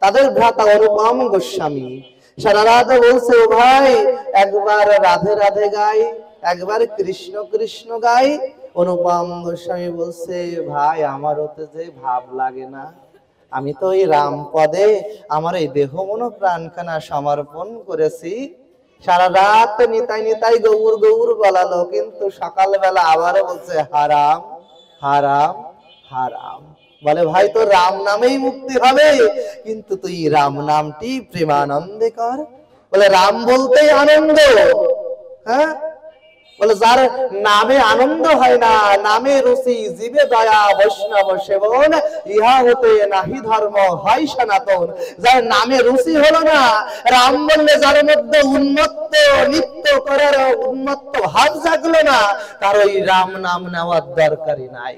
তাদের ভ্রাতা অনুপম গোস্বামী সারা রাত বলছে, ও ভাই একবার রাধে রাধে গাই, একবার কৃষ্ণ কৃষ্ণ গাই। অনুপম গোস্বামী বলছে, ভাই আমার ওতে যে ভাব লাগে না, আমি তো এই রাম পদে আমার এই দেহ মন প্রাণখানা সমর্পণ করেছি। সারা রাত নিতাই নিতাই গৌর গৌর বলালো, কিন্তু সকালবেলা আবারও বলছে হারাম হারাম হারাম। বলে ভাই তোর রাম নামেই মুক্তি হবে, কিন্তু তুই রাম নামটি প্রেমানন্দে কর। বলে রাম বলতেই আনন্দ, হ্যাঁ বলে যার নামে আনন্দ হয় না, নামে রুচি জীবে দয়া বৈষ্ণব সেবন, ইহা হতে নাহি ধর্ম হয় সনাতন। যার নামে রুচি হলো না, রাম বললে যার মধ্যে উন্মত্ত নিত্য করার উন্মত্ত ভাব জাগলো না, তার ওই রাম নাম নেওয়ার দরকারই নাই।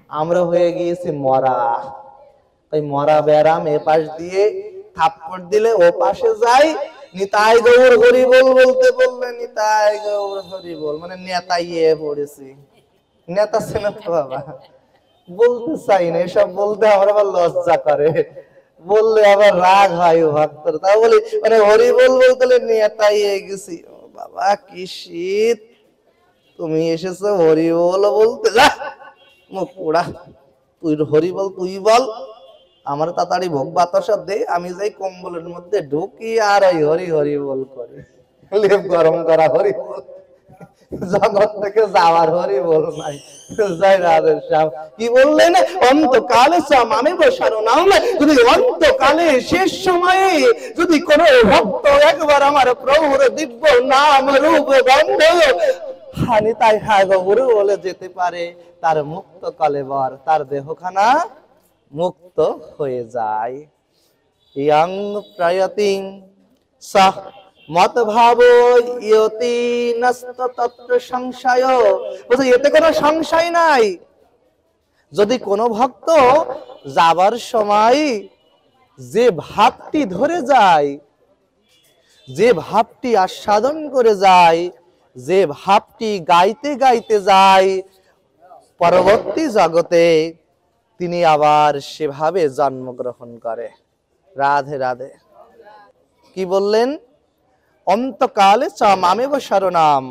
আমরা হয়ে গিয়েছি মরা, ওই মরা ব্যারাম এ পাশ দিয়ে থাপ্পড় দিলে ও পাশে যায়। নিতাই গৌর হরি বল বলতে বললে নিতাই গৌর হরি বল, মানে নেতাইয়ে পড়েছি। নেতা ছিলেন তো বাবা, বলতে চাই না এসব, বলতে আমার আবার লজ্জা করে, বললে আবার রাগ হয় ভক্তর। তা বলি মানে হরি বল বলতে নেতাইয়ে গেছি। ও বাবা কি শীত, তুমি এসেছো হরি বল বলতে, যা মুখ পোড়া, তুই হরি বল তুই বল, আমার তাড়াতাড়ি ভোগ বাতাসা দে, আমি যাই কম্বলের মধ্যে ঢুকি আর ওই হরি হরি বল করি, লেপ গরম করা হরি বল, জগৎ থেকে যাওয়ার হরি বল নাই। জয় রাধে শ্যাম। কি বললেন, অন্তকালে আমি বসানো নাম, যদি অন্তকালে শেষ সময়ে যদি কোন ভক্ত একবার আমার প্রভুর দিব্য নাম রূপ গন্ধ হানি তাই হ্যাঁ গৌর বলে যেতে পারে, তার মুক্ত কলেবর, তার দেহখানা মুক্ত হয়ে যায়। ইয়ং প্রয়তিং সহ মত ভাব ইয়তি নস্ত তত্র সংশয়, বলছে এতে কোনো সংশয় নাই। যদি কোনো ভক্ত যাবার সময় যে ভাবটি ধরে যায়, যে ভাবটি আস্বাদন করে যায়, যে ভাবটি গাইতে গাইতে যায়, পরবর্তী জগতে তিনি আবার সেভাবে জন্মগ্রহণ করে। রাধে রাধে। কি বললেন, অন্তকালে চ মামেব শরণাম,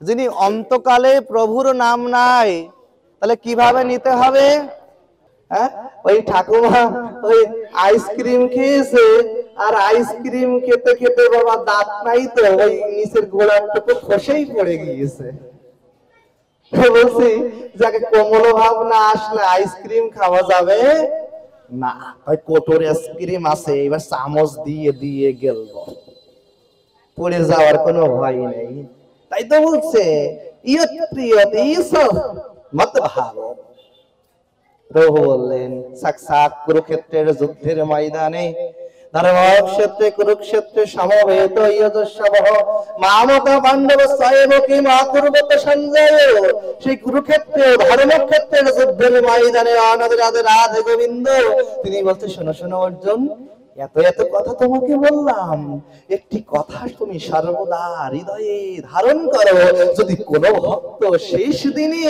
যিনি অন্তকালে প্রভুর নাম নাই, তাহলে কিভাবে নিতে হবে? হ্যাঁ, ওই ঠাকুমা ওই আইসক্রিম খেয়েছে, আর আইসক্রিম খেতে খেতে বাবা দাঁত নাই তো ওই নিচের গোড়াটুকু খসেই পড়ে গিয়েছে। বলছি যাকে কোমল ভাব না আসলে আইসক্রিম খাওয়া যাবে না, ওই কোটর আইসক্রিম আছে, এবার চামচ দিয়ে দিয়ে গেলবো, পড়ে যাওয়ার কোনো ভয় নেই। তাই তো বলছে ইয়ত প্রিয়তে ঈশব মত ভাব। প্রভু বললেন সাক্ষাৎ কুরুক্ষেত্রের যুদ্ধের ময়দানে, ধর্মক্ষেত্রে কুরুক্ষেত্রে সমবেত ইয়জস্ববহ মামক পাণ্ডব সয়েব কি মা কুরুবত সঞ্জয়। সেই কুরুক্ষেত্রে ধর্মক্ষেত্রের যুদ্ধের ময়দানে রাধে রাধে রাধে গোবিন্দ, তিনি বলতে শোনো শোনো অর্জুন, এত এত কথা তোমাকে বললাম, একটি কথা তুমি সর্বদা হৃদয়ে ধারণ করো। যদি কোন ভক্ত শেষ দিনে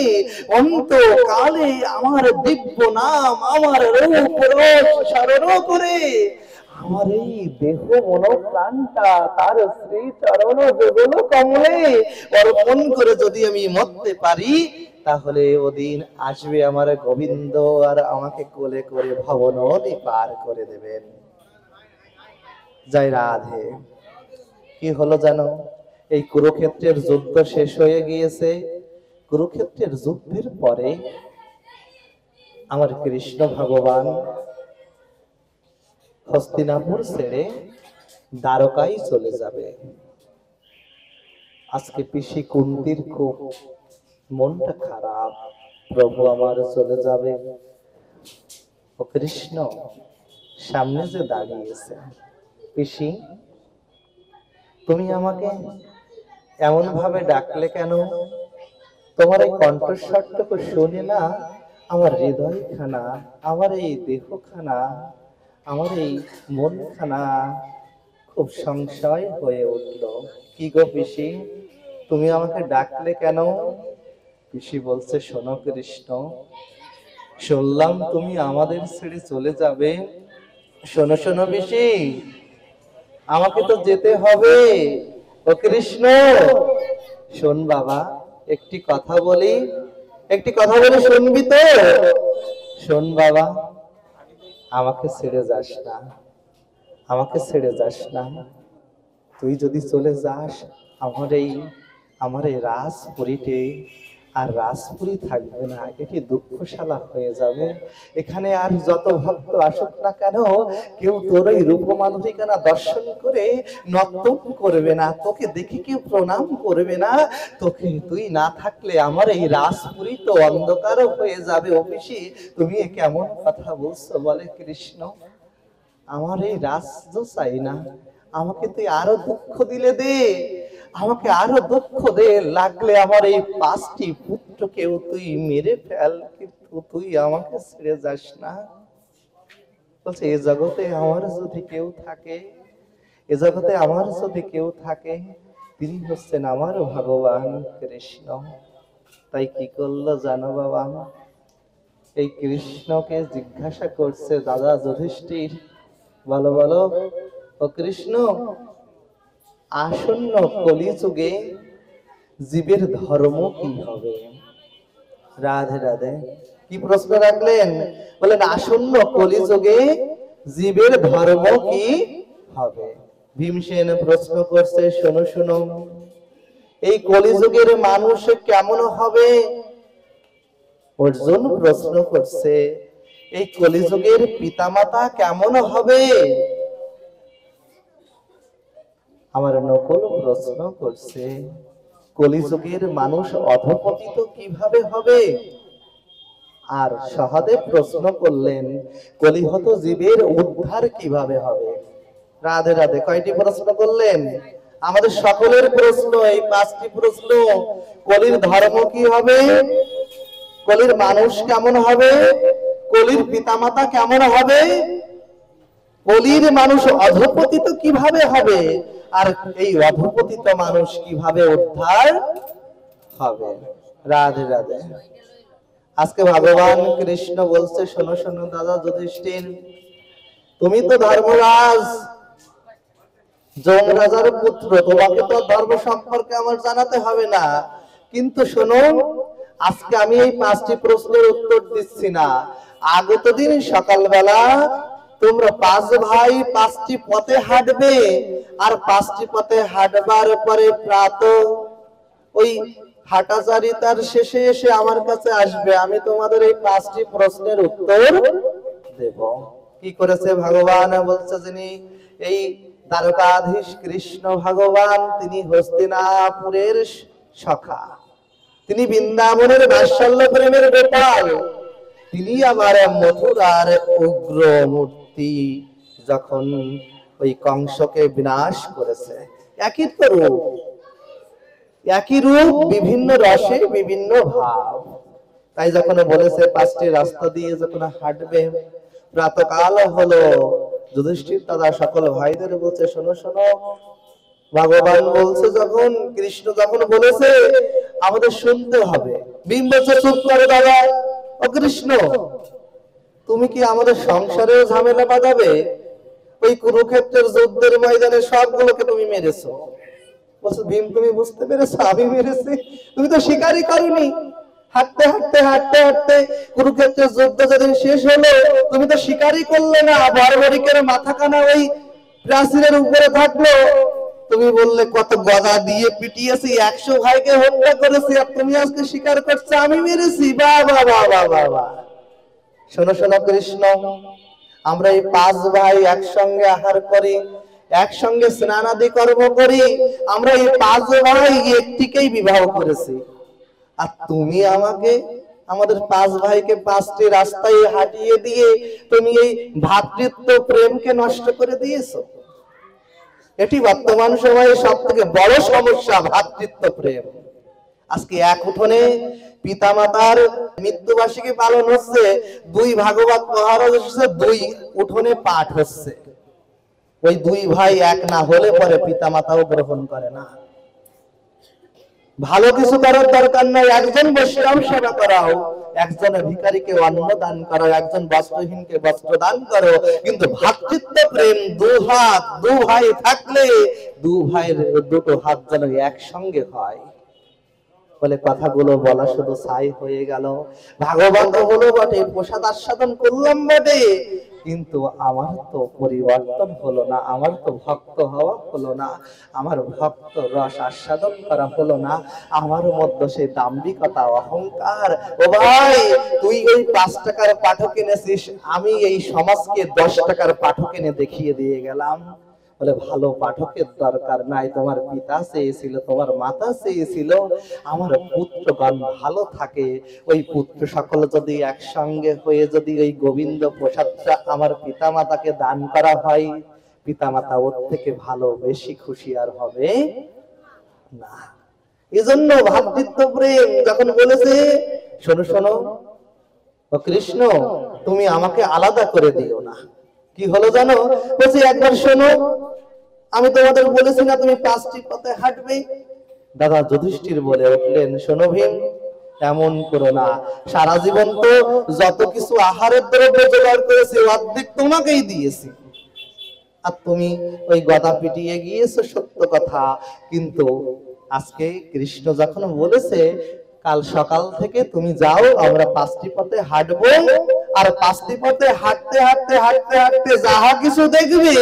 অন্তকালে আমার দিব্য নাম আমার রূপ রস স্মরণ করে আমার এই দেহ মন প্রাণটা তার শ্রী চরণ যুগল কমলে অর্পণ করে যদি আমি মরতে পারি, তাহলে ওদিন আসবে আমার গোবিন্দ আর আমাকে কোলে করে ভবনদী পার করে দেবেন। জয় রাধে। কি হলো জানো, এই কুরুক্ষেত্রের যুদ্ধ শেষ হয়ে গিয়েছে। কুরুক্ষেত্রের যুদ্ধের পরে আমার কৃষ্ণ ভগবান হস্তিনাপুর ছেড়ে দ্বারকায় চলে যাবে। আজকে পিসি কুন্তির খুব মনটা খারাপ, প্রভু আমার চলে যাবে। ও কৃষ্ণ সামনে যে দাঁড়িয়েছে, পিসি তুমি আমাকে এমন ভাবে ডাকলে কেন? তোমার এই কণ্ঠস্বরটুকু শুনে না আমার হৃদয়খানা, আমার এই দেহখানা, আমার এই মনখানা খুব সংশয় হয়ে উঠল। কি গো পিসি, তুমি আমাকে ডাকলে কেন? পিসি বলছে, শোনো কৃষ্ণ, শুনলাম তুমি আমাদের ছেড়ে চলে যাবে। শোনো শোনো পিসি, আমাকে তো যেতে হবে। ও কৃষ্ণ শোন বাবা, একটি কথা বলি, একটি কথা বলি, শুনবি তো? শোন বাবা, আমাকে ছেড়ে যাস না, আমাকে ছেড়ে যাস না। তুই যদি চলে যাস আমার এই রাজপুরীতে আর রাজপুরী থাকবে না, এটি দুঃখশালা হয়ে যাবে। এখানে আর যত ভক্ত আসুক না কেন, কেউ তোর এই রূপমাধুরীখানা দর্শন করে নর্তন করবে না, তোকে দেখে কেউ প্রণাম করবে না। তুই না থাকলে আমার এই রাজপুরী তো অন্ধকার হয়ে যাবে। অফিসি তুমি কেমন কথা বলছো বলে কৃষ্ণ? আমার এই রাজ্য চাই না, আমাকে তুই আরো দুঃখ দিলে দে, আমাকে আরো দুঃখ দে, লাগলে আমার এই 5টি পুত্রকেও তুই মেরে ফেল, কিন্তু তুই আমাকে ছেড়ে যাস না। বলছে, এ জগতে আমার যদি কেউ থাকে, এ জগতে আমার যদি কেউ থাকে, তিনি হচ্ছেন আমার ভগবান কৃষ্ণ। তাই কি করলো জানো বাবা? এই কৃষ্ণকে জিজ্ঞাসা করছে, দাদা যুধিষ্ঠির, বলো বলো ও কৃষ্ণ, আসন্ন কলিযুগে জীবের ধর্ম কি হবে? রাধে রাধে। কি প্রশ্ন রাখলেন? বলেন, আসন্ন কলিযুগে জীবের ধর্ম কি হবে? ভীমসেন প্রশ্ন করছে, শোনো শোনো, এই কলিযুগের মানুষ কেমন হবে? অর্জুন প্রশ্ন করছে, এই কলিযুগের পিতামাতা কেমন হবে? আমার নকুল প্রশ্ন করছে, কলিযুগের মানুষ অধঃপতিত কিভাবে হবে? আর সহদেব প্রশ্ন করলেন, কলিহত জীবের উদ্ধার কিভাবে হবে? রাধে রাধে। কয়টি প্রশ্ন করলেন? আমাদের সকলের প্রশ্ন এই 5টি প্রশ্ন। কলির ধর্ম কি হবে? কলির মানুষ কেমন হবে? কলির পিতামাতা কেমন হবে? কলির মানুষ অধঃপতিত কিভাবে হবে? আর এই অধঃপতিত মানুষ কিভাবে উদ্ধার হবে? রাধে রাধে। আজকে ভগবান কৃষ্ণ বলছে, শোনো শোনো দাদা যুধিষ্ঠির, তুমি তো ধর্মরাজ, যমরাজার পুত্র, তোমাকে তো ধর্ম সম্পর্কে আমার জানাতে হবে না। কিন্তু শোনো, আজকে আমি এই 5টি প্রশ্নের উত্তর দিচ্ছি না। আগত দিন সকালবেলা তোমরা 5 ভাই 5টি পথে হাঁটবে, আর 5টি পথে হাঁটবার পরে প্রাত ওই হাঁটাচারিতার শেষে এসে আমার কাছে আসবে, আমি তোমাদের এই 5টি প্রশ্নের উত্তর দেব। কি করেছে ভগবান? বলছে, যিনি এই দ্বারকাধীশ কৃষ্ণ ভগবান, তিনি হস্তিনাপুরের সখা, তিনি বৃন্দাবনের বাৎসল্য প্রেমের গোপাল, তিনি আবার মথুরার উগ্র মূর্তি, যখন ওই কংসকে বিনাশ করেছে। একই তো রূপ, একই রূপ, বিভিন্ন রসে বিভিন্ন ভাব। তাই যখন বলেছে 5টি রাস্তা দিয়ে যখন হাঁটবে, প্রাতকাল হলো, যুধিষ্ঠির দাদা সকল ভাইদের বলছে, শোনো শোনো, ভগবান বলছে, যখন কৃষ্ণ যখন বলেছে আমাদের শুনতে হবে। ভীম বলছে, চুপ করো দাদা। ও কৃষ্ণ, তুমি কি আমাদের সংসারেও ঝামেলা বাঁধাবে? ওই কুরুক্ষেত্রের যুদ্ধের ময়দানে সবগুলোকে তুমি মেরেছো। বলছে, ভীম তুমি বুঝতে পেরেছো আমি মেরেছি? তুমি তো স্বীকারই করনি। হাঁটতে হাঁটতে হাঁটতে হাঁটতে কুরুক্ষেত্রের যুদ্ধ যেদিন শেষ হলো, তুমি তো স্বীকারই করলে না। বর্বরিকের মাথাখানা ওই প্রাচীরের উপরে থাকলো, তুমি বললে কত গদা দিয়ে পিটিয়েছি, 100 ভাইকে হত্যা করেছি, আর তুমি আজকে স্বীকার করছো আমি মেরেছি। বাবা বাবা বাবা। শোনো শোনো কৃষ্ণ, আমরা এই 5 ভাই একসঙ্গে আহার করি, একসঙ্গে স্নানাদি কর্ম করি, আমরা এই 5 ভাই একটিকেই বিবাহ করেছি, আর তুমি আমাকে আমাদের 5 ভাইকে 5টি রাস্তায় হাঁটিয়ে দিয়ে তুমি এই ভ্রাতৃত্ব প্রেমকে নষ্ট করে দিয়েছো। এটি বর্তমান সময়ে সব থেকে বড় সমস্যা, ভ্রাতৃত্ব প্রেম। আজকে এক উঠোনে পিতামাতার মৃত্যুবার্ষিকী পালন হচ্ছে, 2 ভাগবত মহারাজ এসেছে, 2 উঠোনে পাঠ হচ্ছে। ওই 2 ভাই এক না হলে পরে পিতামাতাও গ্রহণ করে না। ভালো কিছু করার দরকার নাই, একজন বৈষ্ণব সেবা করাও, একজন ভিখারিকে অন্ন দান করো, একজন বস্ত্রহীনকে বস্ত্র দান করো, কিন্তু ভ্রাতৃত্ব প্রেম 2 হাত, 2 ভাই থাকলে 2 ভাইয়ের 2টো হাত যেন একসঙ্গে হয়। বলে কথাগুলো বলা শুধু ছাই হয়ে গেল। ভাগবত হলো বটে, প্রসাদ আস্বাদন করলাম বটে, কিন্তু আমার তো পরিবর্তন হলো না, আমার তো ভক্ত হওয়া হলো না, আমার ভক্ত রস আস্বাদন করা হলো না, আমার মধ্যে সেই দাম্ভিকতা, অহংকার। ও ভাই, তুই ওই 5 টাকার পাঠক এনেছিস, আমি এই সমাজকে 10 টাকার পাঠক এনে দেখিয়ে দিয়ে গেলাম। বলে ভালো পাঠকের দরকার নাই, তোমার পিতা চেয়েছিল, তোমার মাতা চেয়েছিল আমার পুত্রগণ ভালো থাকে, ওই পুত্র সকল যদি একসঙ্গে হয়ে যদি ওই গোবিন্দ প্রসাদটা আমার পিতা মাতাকে দান করা হয়, পিতা মাতা ওর থেকে ভালো বেশি খুশি আর হবে না। এজন্য ভ্রাতৃত্ব প্রেম যখন বলেছে, শোনো শোনো ও কৃষ্ণ, তুমি আমাকে আলাদা করে দিও না। কি হলো জানো? বলছি একবার শোনো, আমি তোমাদের বলেছি না তুমি 5টি পথে হাঁটবে। দাদা যুধিষ্ঠির বলে উঠলেন, শোনো ভীম, এমন করো না, সারা জীবন তো যত কিছু আহারের দ্রব্য জোগাড় করেছি অর্ধেক তোমাকেই দিয়েছি, আর তুমি ওই গদা পিটিয়ে গিয়েছো সত্য কথা, কিন্তু আজকে কৃষ্ণ যখন বলেছে কাল সকাল থেকে তুমি যাও, আমরা 5টি পথে হাঁটবো, আর 5টি পথে হাঁটতে হাঁটতে হাঁটতে হাঁটতে যাহা কিছু দেখবে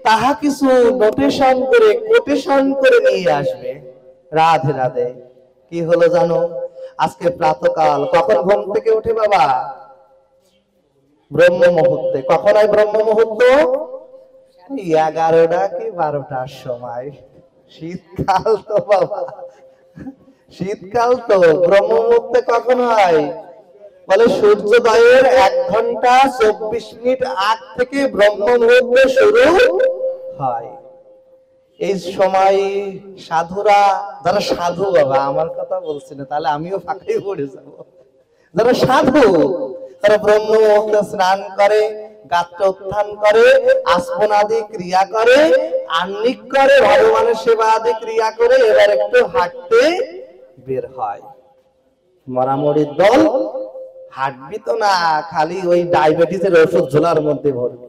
তাহা কিছু নোটেশন করে কোটেশন করে নিয়ে আসবে। রাধে রাধে। কি হলো জানো? আজকে প্রাতঃকাল, কখন ঘুম থেকে উঠে বাবা? ব্রহ্ম মুহূর্তে। কখন হয় ব্রহ্ম মুহূর্ত? 11টা কি 12টার সময়। শীতকাল তো বাবা, শীতকাল তো। ব্রহ্ম মুহূর্তে কখন হয়? বলে সূর্যোদয়ের 1 ঘন্টা 24 মিনিট আগ থেকে ব্রহ্ম মুহূর্ত শুরু হয়। এই সময় সাধুরা, যারা সাধু বাবা, আমার কথা বলছি না, তাহলে আমিও ফাঁকাই পড়ে যাব, যারা সাধু তারা ব্রহ্ম মুহূর্তে স্নান করে, গাত্র উত্থান করে, আস্পন আদি ক্রিয়া করে, আহ্নিক করে, ভগবানের সেবা আদি ক্রিয়া করে, এবার একটু হাঁটতে বের হয়। মরামরির দল হাঁটবি তো না, খালি ওই ডায়াবেটিসের ওষুধ ঝোলার মধ্যে ভরবি।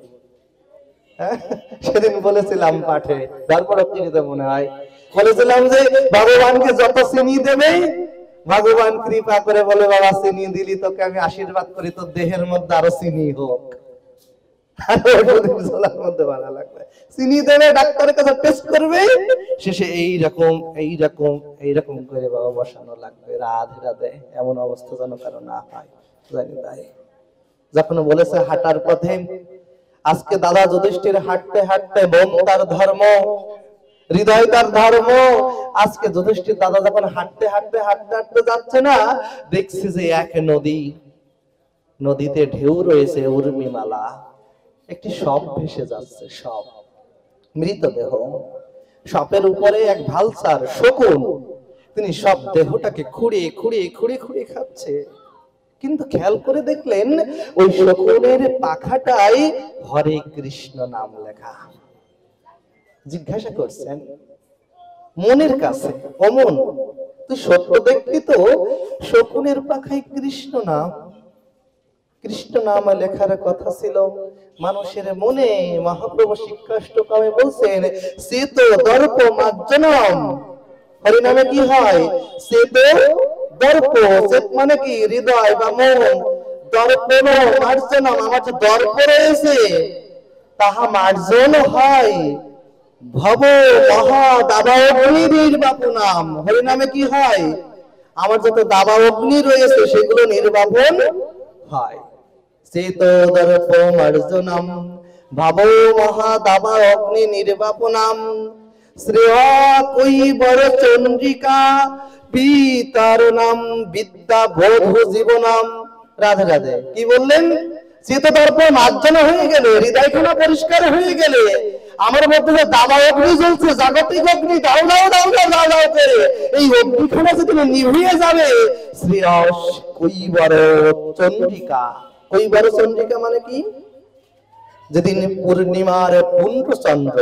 সেদিন বলেছিলাম পাঠে, তারপরে চিনিতে মনে হয় বলেছিলাম যে ভগবানকে যত চিনি দেবে, ভগবান কৃপা করে বলে বাবা চিনি দিলি, তোকে আমি আশীর্বাদ করি তোর দেহের মধ্যে আরো চিনি হোক। চিনি দেবে, ডাক্তারের কাছে টেস্ট করবে, শেষে এইরকম এইরকম এইরকম করে বাবা বসানো লাগবে। রাধে রাধে। এমন অবস্থা যেন কারো না হয়, জানি তাই। যখন বলেছে হাঁটার পথে, আজকে দাদা যুধিষ্ঠির হাঁটতে হাঁটতে মন তার ধর্ম, হৃদয় তার ধর্ম। আজকে যুধিষ্ঠির দাদা যখন হাঁটতে হাঁটতে হাঁটতে হাঁটতে যাচ্ছে না, দেখছি যে এক নদী, নদীতে ঢেউ রয়েছে উর্মিমালা, একটি সাপ ভেসে যাচ্ছে, সাপ, মৃতদেহ। সাপের উপরে এক ভালসার শকুন, তিনি সব দেহটাকে খুঁড়ে খুঁড়ে খুঁড়ে খুঁড়ে খাচ্ছে। কিন্তু খেয়াল করে দেখলেন ওই শকুনের পাখাটাই হরে কৃষ্ণ নাম লেখা। জিজ্ঞাসা করছেন মনের কাছে, অমন তুই সত্য দেখবি তো, শকুনের পাখায় কৃষ্ণ নাম, কৃষ্ণ নাম লেখার কথা ছিল মানুষের মনে। মহাপ্রভু শিক্ষাষ্টকমে বলছেন, সে তো দর্প মার্জনম। হরি নামে কি হয়? সে তো দর্প, মানে কি হৃদয় বা মন, দর্প মার্জনম, আমার যে দর্প রয়েছে তাহা মার্জন হয়। ভব মহা দাবা অগ্নি নির্বাপনাম। হরিনামে কি হয়? আমার যত দাবা অগ্নি রয়েছে সেগুলো নির্বাপন হয়। চেতদর্পমার্জনম ভাব মহা দাবা অগ্নি নির্বাপনাম শ্রেয় কৈবর চন্দ্রিকা পিতারনাম বিদ্যা বোধ জীবনাম। রাধে রাধে। কি বললেন? চেতদর্প মার্জন হয়ে গেলে, হৃদয়খানা পরিষ্কার হয়ে গেলে, আমার মধ্যে যে দাবা অগ্নি জ্বলছে, জাগতিক অগ্নি, দাও দাও দাও দাও দাও দাও করে এই অগ্নিখানা যদি নিভিয়ে যাবে, শ্রেয়স কৈবর চন্দ্রিকা। কৈবর চন্দ্রিকা মানে কি? যেদিন পূর্ণিমার পূর্ণ চন্দ্র।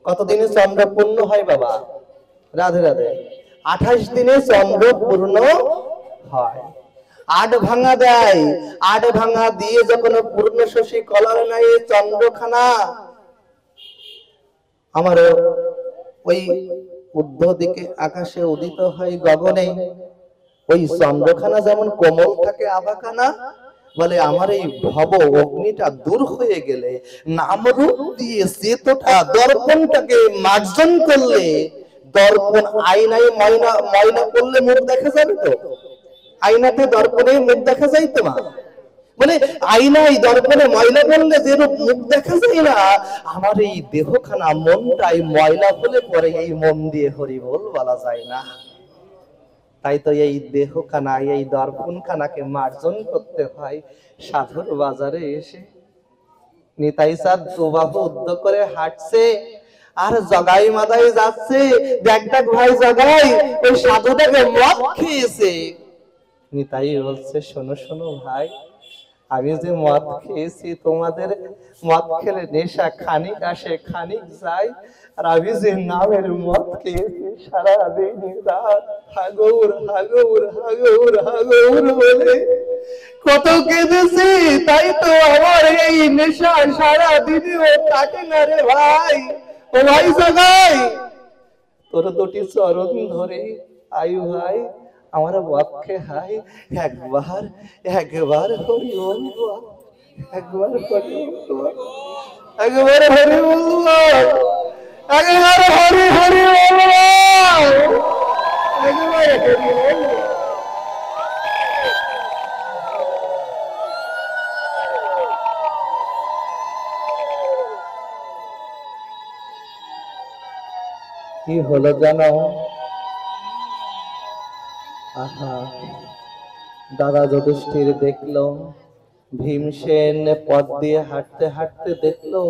কতদিনে চন্দ্র পূর্ণ হয় বাবা? রাধে রাধে। 28 দিনে চন্দ্র পূর্ণ হয়। 8 ভাঙা দেয়। 8 ভাঙা দিয়ে যখন পূর্ণ শশী কলার নাই চন্দ্রখানা আমার ওই ঊর্ধ্ব দিকে আকাশে উদিত হয় গগনে, ওই চন্দ্রখানা যেমন কোমল থাকে আবাখানা, বলে আমার এই ভব অগ্নিটা দূর হয়ে গেলে নামরূপ দিয়ে চেতটা দর্পণটাকে মার্জন করলে, দর্পণ আয়নায় ময়না করলে মুখ দেখা যাবে তো? আয়নাতে দর্পণে মুখ দেখা যায় তো? মা মানে আয়নায় দর্পণে ময়লা করলে যে মুখ দেখা যায় না, আমার এই দেহখানা মনটাই ময়লা হলে পরে এই মন দিয়ে হরি বল বলা যায় না। তাই তো এই দেহখানা, এই দর্পণখানাকে মার্জন করতে হয় সাধুর বাজারে এসে। নিতাই চাঁদ দুবাহু উদ্যোগ করে হাঁটছে আর জগাই মাদাই যাচ্ছে। দেখ দেখ ভাই জগাই, ওই সাধুটাকে মদ খেয়েছে। নিতাই বলছে, শোনো শোনো ভাই, আমি যে মদ খেয়েছি, তোমাদের মদ খেলে নেশা খানিক আসে খানিক যায়, আর আমি যে নামের মদ খেয়েছি সারাদিন রাত হাগৌর হাগৌর হাগৌর হাগৌর বলে কত কেঁদেছি, তাই তো আমার এই নেশা সারাদিনও কাটে না রে ভাই। ও ভাই জগাই, তোর দুটি চরণ ধরে আয়ু ভাই আমার পক্ষে হাই একবার একবার হরি বলবো, একবার হরি বলবো, একবার হরি বলবো, একবার হরি হরি বলবো, একবার হরি বলবো। কি হলো জানো? আহা, দাদা যুধিষ্ঠির দেখলো ভীমসেন পথ দিয়ে হাঁটতে হাঁটতে দেখলো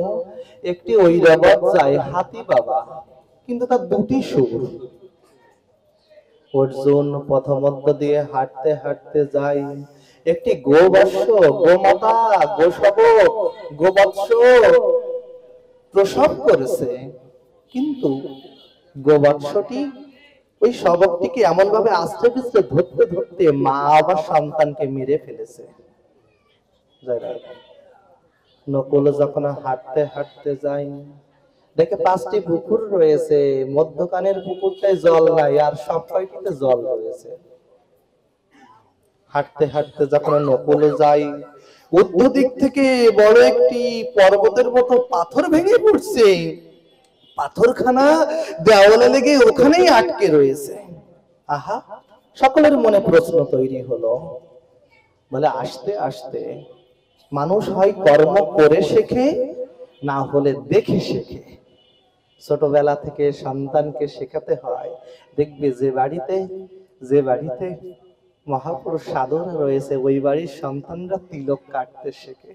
একটি ঐরাবত যায় হাতি বাবা, কিন্তু তার দুটি সুর। অর্জুন পথমধ্য দিয়ে হাঁটতে হাঁটতে যায়, একটি গোবৎস, গোমাতা, গোশাবক, গোবৎস প্রসব করেছে, কিন্তু গোবৎসটি ওই শাবকটিকে এমন ভাবে আস্তে পিছতে ধরতে ধরতে মা আবার সন্তানকে মেরে ফেলেছে। নকুল যখন হাঁটতে হাঁটতে যায়, দেখে 5টি পুকুর রয়েছে, মধ্যখানের পুকুরটায় জল নাই, আর সব 6টিতে জল রয়েছে। হাঁটতে হাঁটতে যখন নকুল যায়, উত্তর দিক থেকে বড় একটি পর্বতের মতো পাথর ভেঙে পড়ছে। পাথরখানা দেওয়ালে লেগে ওখানেই আটকে রয়েছে। আহা, সকলের মনে প্রশ্ন তৈরি হলো, বলে আস্তে আস্তে মানুষ হয় কর্ম করে শেখে, না হলে দেখে শেখে। ছোটবেলা থেকে সন্তানকে শেখাতে হয়, দেখবে যে বাড়িতে মহাপুরুষ সাধনা রয়েছে, ওই বাড়ির সন্তানরা তিলক কাটতে শেখে।